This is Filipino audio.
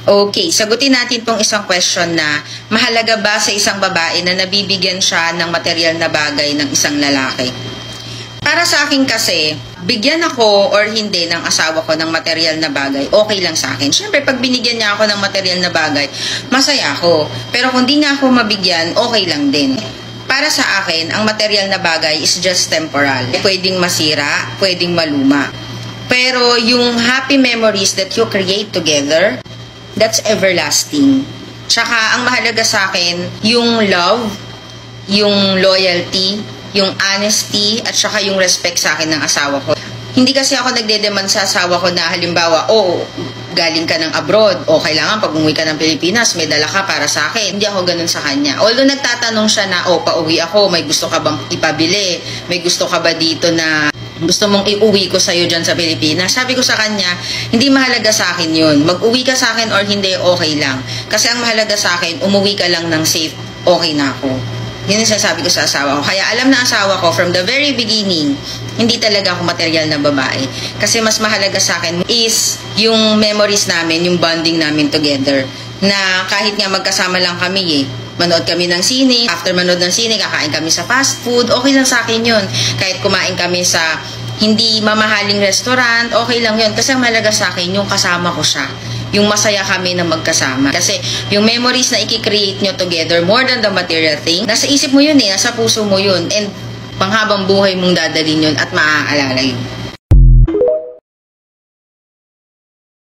Okay, sagutin natin tong isang question na mahalaga ba sa isang babae na nabibigyan siya ng material na bagay ng isang lalaki? Para sa akin kasi, bigyan ako or hindi ng asawa ko ng material na bagay, okay lang sa akin. Siyempre, pag binigyan niya ako ng material na bagay, masaya ako. Pero kung di niya ako mabigyan, okay lang din. Para sa akin, ang material na bagay is just temporal. Pwedeng masira, pwedeng maluma. Pero yung happy memories that you create together, that's everlasting. Tsaka, ang mahalaga sa akin, yung love, yung loyalty, yung honesty, at saka yung respect sa akin ng asawa ko. Hindi kasi ako nagdedemand sa asawa ko na halimbawa, galing ka ng abroad, o kailangan pag umuwi ka ng Pilipinas, may dala ka para sa akin. Hindi ako ganun sa kanya. Although nagtatanong siya na, pauwi ako, may gusto ka bang ipabili? May gusto ka ba dito na gusto mong iuwi ko sa'yo dyan sa Pilipinas? Sabi ko sa kanya, hindi mahalaga sa akin yun. Mag-uwi ka sa akin or hindi, okay lang. Kasi ang mahalaga sa akin, umuwi ka lang ng safe, okay na ako. Yun yung sinasabi ko sa asawa ko. Kaya alam na asawa ko, from the very beginning, hindi talaga ako material na babae. Kasi mas mahalaga sa akin is yung memories namin, yung bonding namin together. Na kahit nga magkasama lang kami manood kami ng sine, after manood ng sine, kakain kami sa fast food, okay lang sa akin yun. Kahit kumain kami sa hindi mamahaling restaurant, okay lang yun. Kasi ang mahalaga sa akin, yung kasama ko siya. Yung masaya kami na magkasama. Kasi yung memories na i-create nyo together, more than the material thing, nasa isip mo yun nasa puso mo yun. And panghabang buhay mong dadalhin yun at maaalala yun.